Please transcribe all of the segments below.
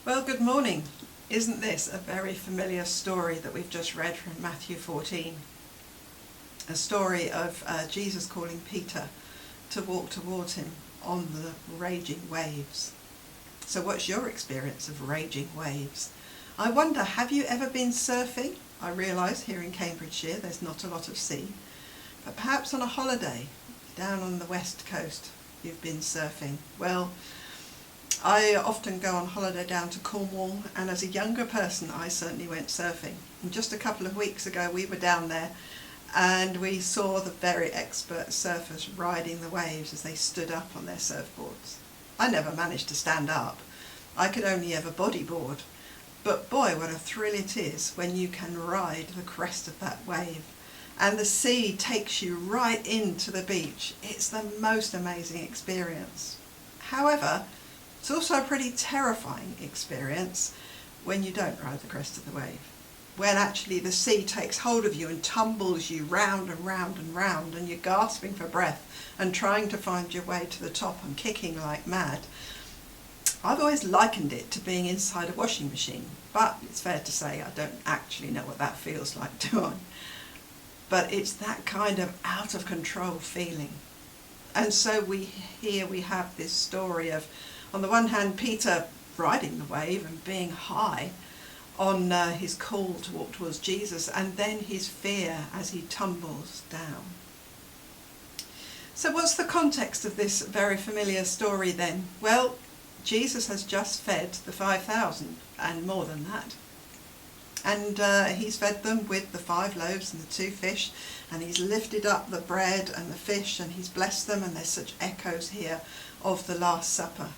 Well, good morning. Isn't this a very familiar story that we've just read from Matthew 14? A story of Jesus calling Peter to walk towards him on the raging waves. So what's your experience of raging waves? I wonder, have you ever been surfing? I realise here in Cambridgeshire there's not a lot of sea, but perhaps on a holiday down on the west coast you've been surfing. Well, I often go on holiday down to Cornwall, and as a younger person I certainly went surfing. And just a couple of weeks ago we were down there and we saw the very expert surfers riding the waves as they stood up on their surfboards. I never managed to stand up. I could only ever bodyboard. But boy, what a thrill it is when you can ride the crest of that wave and the sea takes you right into the beach. It's the most amazing experience. However, it's also a pretty terrifying experience when you don't ride the crest of the wave, when actually the sea takes hold of you and tumbles you round and round and round, and you're gasping for breath and trying to find your way to the top and kicking like mad. I've always likened it to being inside a washing machine, but it's fair to say I don't actually know what that feels like, do I? But it's that kind of out of control feeling. And so we have this story of, on the one hand, Peter riding the wave and being high on his call to walk towards Jesus, and then his fear as he tumbles down. So what's the context of this very familiar story then? Well, Jesus has just fed the 5,000 and more than that. And he's fed them with the 5 loaves and the 2 fish, and he's lifted up the bread and the fish and he's blessed them, and there's such echoes here of the Last Supper.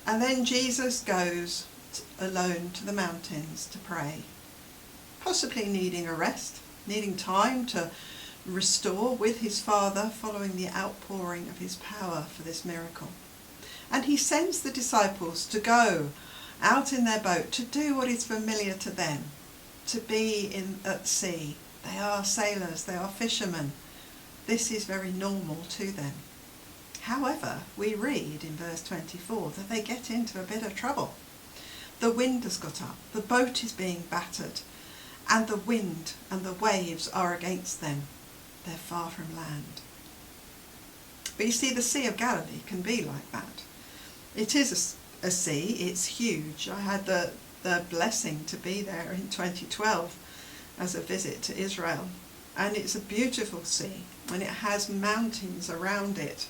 And then Jesus goes alone to the mountains to pray, possibly needing a rest, needing time to restore with his Father following the outpouring of his power for this miracle. And he sends the disciples to go out in their boat to do what is familiar to them, to be at sea. They are sailors, they are fishermen. This is very normal to them. However, we read in verse 24 that they get into a bit of trouble. The wind has got up, the boat is being battered, and the wind and the waves are against them. They're far from land. But you see, the Sea of Galilee can be like that. It is a sea, it's huge. I had the blessing to be there in 2012 as a visit to Israel, and it's a beautiful sea, and it has mountains around it.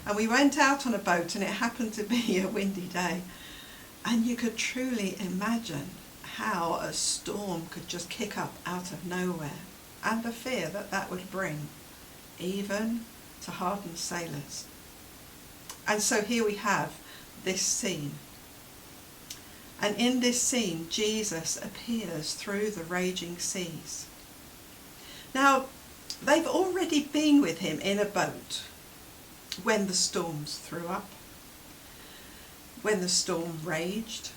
And we went out on a boat, and it happened to be a windy day, and you could truly imagine how a storm could just kick up out of nowhere, and the fear that that would bring, even to hardened sailors. And so here we have this scene. And in this scene, Jesus appears through the raging seas. Now, they've already been with him in a boat when the storms threw up, when the storm raged,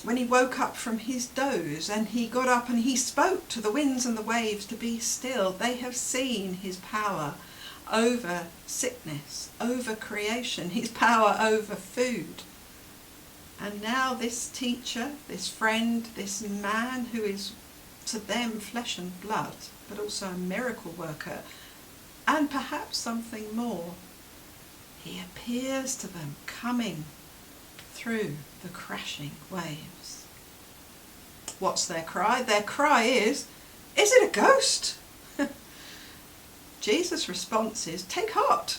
when he woke up from his doze and he got up and he spoke to the winds and the waves to be still. They have seen his power over sickness, over creation, his power over food. And now this teacher, this friend, this man who is to them flesh and blood, but also a miracle worker, and perhaps something more, he appears to them coming through the crashing waves. What's their cry? Their cry is it a ghost? Jesus' response is, take heart.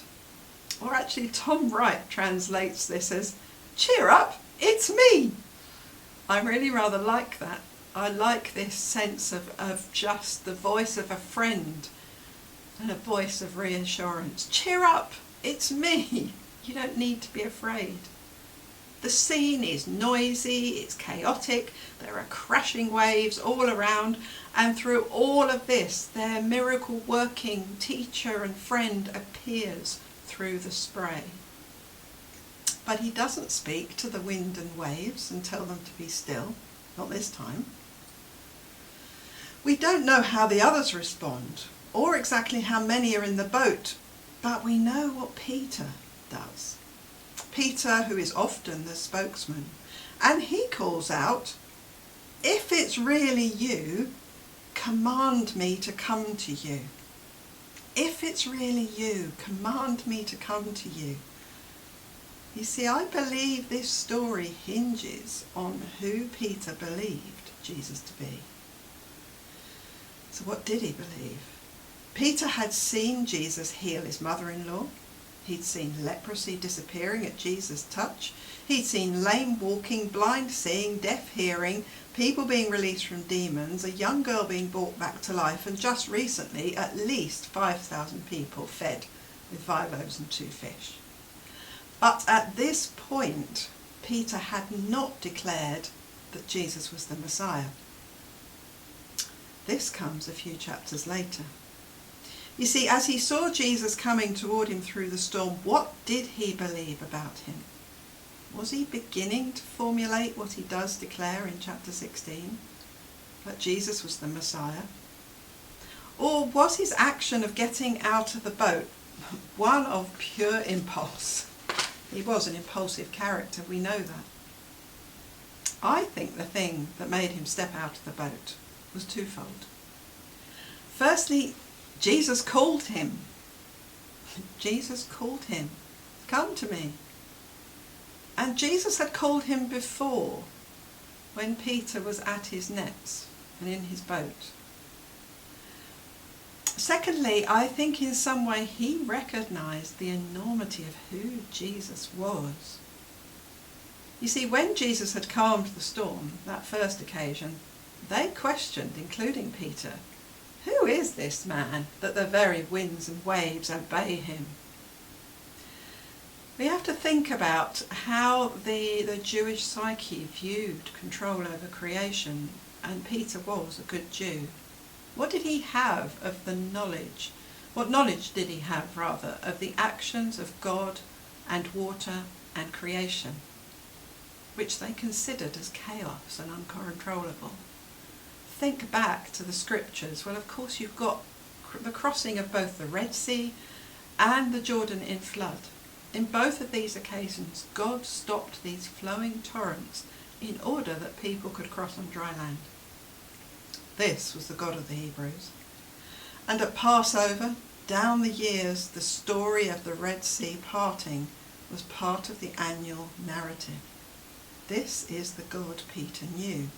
Or actually Tom Wright translates this as, cheer up, it's me. I really rather like that. I like this sense of just the voice of a friend and a voice of reassurance. Cheer up, it's me. You don't need to be afraid. The scene is noisy, it's chaotic, there are crashing waves all around, and through all of this, their miracle-working teacher and friend appears through the spray. But he doesn't speak to the wind and waves and tell them to be still, not this time. We don't know how the others respond, or exactly how many are in the boat, but we know what Peter does. Peter, who is often the spokesman, and he calls out, "If it's really you, command me to come to you." If it's really you, command me to come to you. You see, I believe this story hinges on who Peter believed Jesus to be. So what did he believe? Peter had seen Jesus heal his mother-in-law. He'd seen leprosy disappearing at Jesus' touch. He'd seen lame walking, blind seeing, deaf hearing, people being released from demons, a young girl being brought back to life, and just recently at least 5,000 people fed with 5 loaves and 2 fish. But at this point, Peter had not declared that Jesus was the Messiah. This comes a few chapters later. You see, as he saw Jesus coming toward him through the storm, what did he believe about him? Was he beginning to formulate what he does declare in chapter 16, that Jesus was the Messiah? Or was his action of getting out of the boat one of pure impulse? He was an impulsive character, we know that. I think the thing that made him step out of the boat was twofold. Firstly, Jesus called him. Jesus called him, "Come to me." And Jesus had called him before, when Peter was at his nets and in his boat. Secondly, I think in some way he recognised the enormity of who Jesus was. You see, when Jesus had calmed the storm, that first occasion, they questioned, including Peter, "Who is this man that the very winds and waves obey him?" We have to think about how the Jewish psyche viewed control over creation, and Peter was a good Jew. What did he have of the knowledge? What knowledge did he have, rather, of the actions of God and water and creation, which they considered as chaos and uncontrollable? Think back to the scriptures. Well, of course, you've got the crossing of both the Red Sea and the Jordan in flood. In both of these occasions, God stopped these flowing torrents in order that people could cross on dry land. This was the God of the Hebrews. And at Passover, down the years, the story of the Red Sea parting was part of the annual narrative. This is the God Peter knew,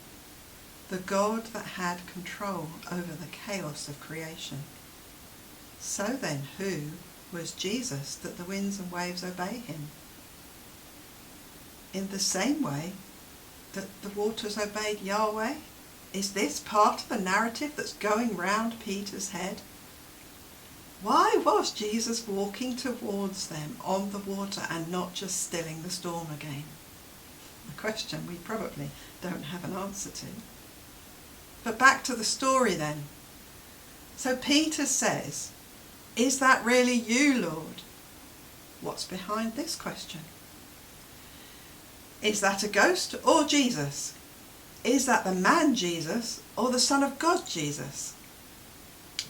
the God that had control over the chaos of creation. So then, who was Jesus that the winds and waves obey him? In the same way that the waters obeyed Yahweh? Is this part of the narrative that's going round Peter's head? Why was Jesus walking towards them on the water and not just stilling the storm again? A question we probably don't have an answer to. But back to the story then. So Peter says, "Is that really you, Lord?" What's behind this question? Is that a ghost or Jesus? Is that the man Jesus or the Son of God Jesus?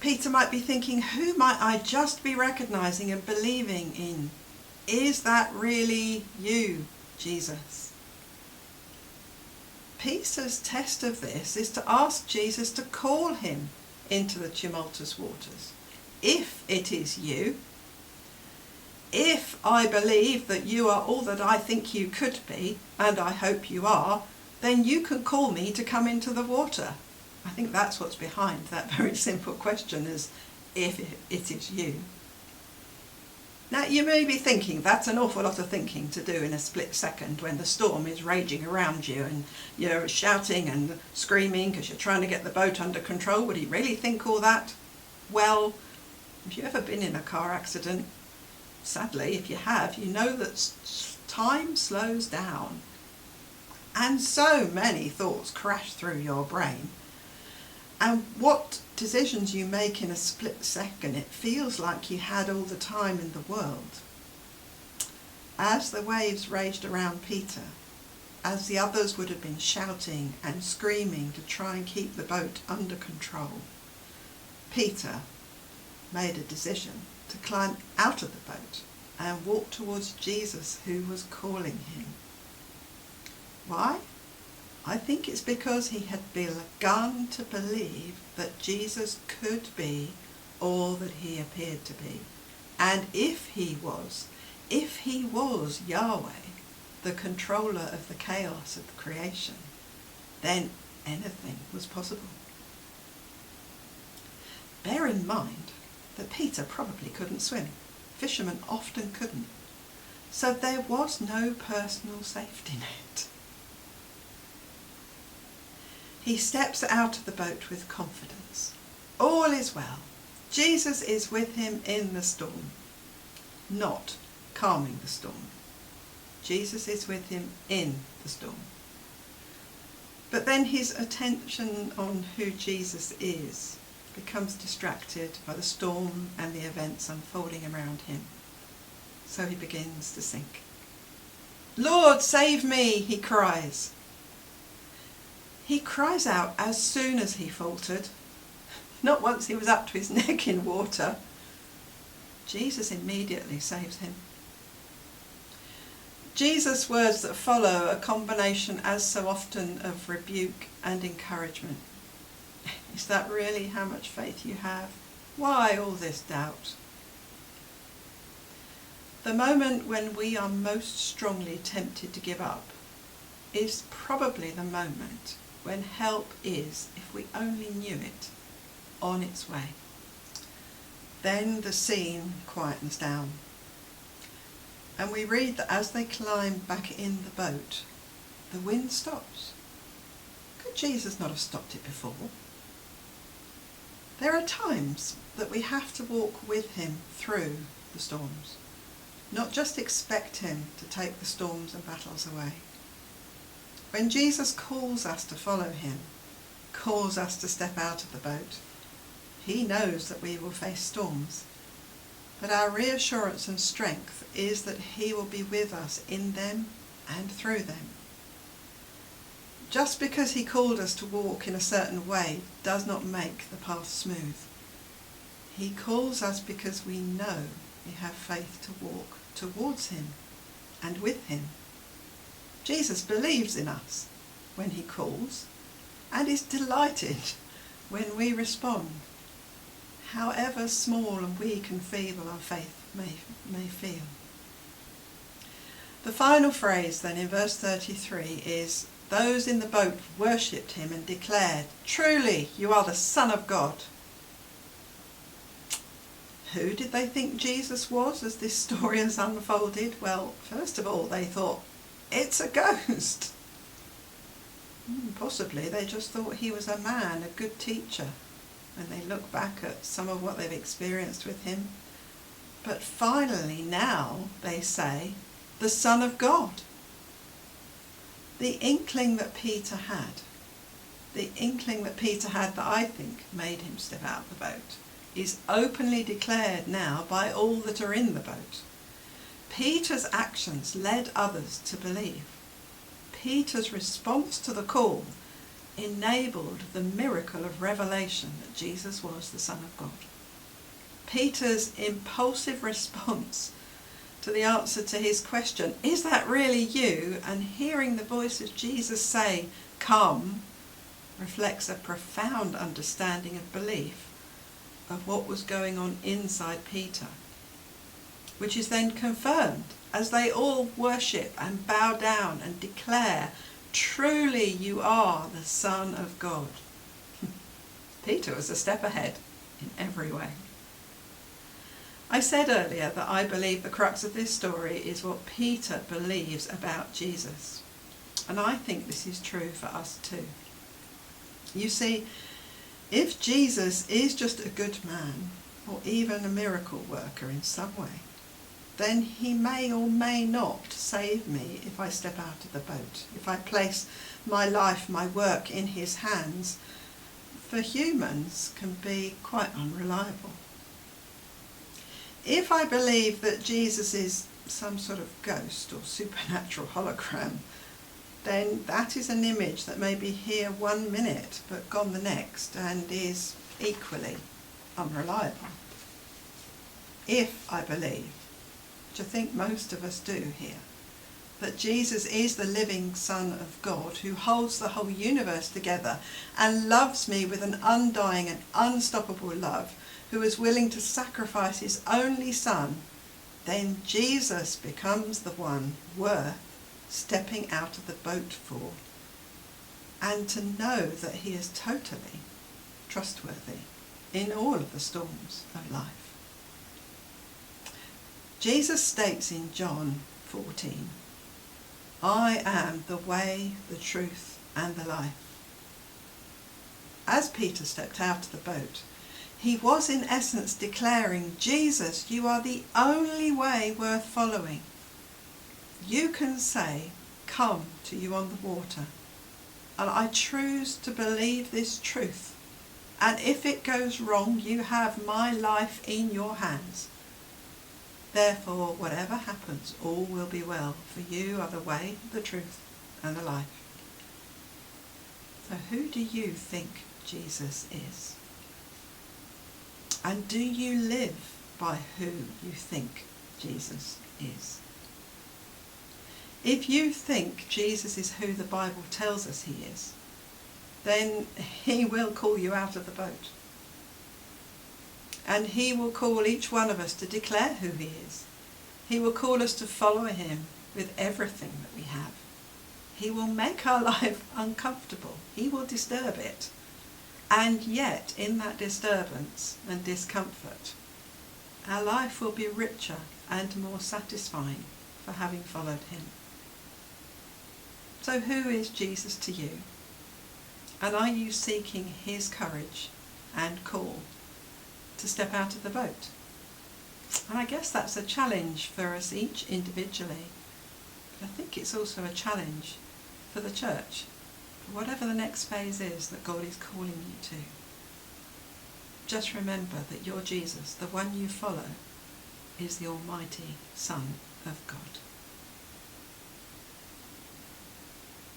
Peter might be thinking, who might I just be recognising and believing in? Is that really you, Jesus? Peter's test of this is to ask Jesus to call him into the tumultuous waters. If it is you, if I believe that you are all that I think you could be, and I hope you are, then you can call me to come into the water. I think that's what's behind that very simple question, is if it is you. Now you may be thinking that's an awful lot of thinking to do in a split second when the storm is raging around you and you're shouting and screaming because you're trying to get the boat under control. Would he really think all that? Well, have you ever been in a car accident? Sadly, if you have, you know that time slows down. And so many thoughts crash through your brain. And what decisions you make in a split second, it feels like you had all the time in the world. As the waves raged around Peter, as the others would have been shouting and screaming to try and keep the boat under control, Peter made a decision to climb out of the boat and walked towards Jesus, who was calling him. Why? I think it's because he had begun to believe that Jesus could be all that he appeared to be. And if he was Yahweh, the controller of the chaos of the creation, then anything was possible. Bear in mind that Peter probably couldn't swim. Fishermen often couldn't. So there was no personal safety net. He steps out of the boat with confidence. All is well. Jesus is with him in the storm, not calming the storm. Jesus is with him in the storm. But then his attention on who Jesus is becomes distracted by the storm and the events unfolding around him. So he begins to sink. "Lord, save me," he cries. He cries out as soon as he faltered, not once he was up to his neck in water. Jesus immediately saves him. Jesus' words that follow a combination, as so often, of rebuke and encouragement. Is that really how much faith you have? Why all this doubt? The moment when we are most strongly tempted to give up is probably the moment when help is, if we only knew it, on its way. Then the scene quietens down. And we read that as they climb back in the boat, the wind stops. Could Jesus not have stopped it before? There are times that we have to walk with him through the storms, not just expect him to take the storms and battles away. When Jesus calls us to follow him, calls us to step out of the boat, he knows that we will face storms. But our reassurance and strength is that he will be with us in them and through them. Just because he called us to walk in a certain way does not make the path smooth. He calls us because we know we have faith to walk towards him and with him. Jesus believes in us when he calls and is delighted when we respond, however small and weak and feeble our faith may feel. The final phrase then in verse 33 is, "Those in the boat worshipped him and declared, 'Truly you are the Son of God.'" Who did they think Jesus was as this story has unfolded? Well, first of all, they thought, it's a ghost. Possibly they just thought he was a man, a good teacher, when they look back at some of what they've experienced with him. But finally now they say, the Son of God. The inkling that Peter had that I think made him step out of the boat, is openly declared now by all that are in the boat. Peter's actions led others to believe. Peter's response to the call enabled the miracle of revelation that Jesus was the Son of God. Peter's impulsive response to the answer to his question, "Is that really you?" and hearing the voice of Jesus say, "Come," reflects a profound understanding of belief of what was going on inside Peter, which is then confirmed as they all worship and bow down and declare, "Truly you are the Son of God." Peter was a step ahead in every way. I said earlier that I believe the crux of this story is what Peter believes about Jesus. And I think this is true for us too. You see, if Jesus is just a good man, or even a miracle worker in some way, then he may or may not save me if I step out of the boat, if I place my life, my work in his hands. For humans can be quite unreliable. If I believe that Jesus is some sort of ghost or supernatural hologram, then that is an image that may be here 1 minute but gone the next and is equally unreliable. If I believe which I think most of us do here, that Jesus is the living Son of God who holds the whole universe together and loves me with an undying and unstoppable love, who is willing to sacrifice his only Son, then Jesus becomes the one worth stepping out of the boat for, and to know that he is totally trustworthy in all of the storms of life. Jesus states in John 14, "I am the way, the truth, and the life." As Peter stepped out of the boat, he was in essence declaring, "Jesus, you are the only way worth following. You can say, 'Come to you on the water,' and I choose to believe this truth. And if it goes wrong, you have my life in your hands. Therefore, whatever happens, all will be well, for you are the way, the truth, and the life." So who do you think Jesus is? And do you live by who you think Jesus is? If you think Jesus is who the Bible tells us he is, then he will call you out of the boat. And he will call each one of us to declare who he is. He will call us to follow him with everything that we have. He will make our life uncomfortable. He will disturb it. And yet, in that disturbance and discomfort, our life will be richer and more satisfying for having followed him. So who is Jesus to you? And are you seeking his courage and call to step out of the boat? And I guess that's a challenge for us each individually. But I think it's also a challenge for the church, for whatever the next phase is that God is calling you to. Just remember that your Jesus, the one you follow, is the Almighty Son of God.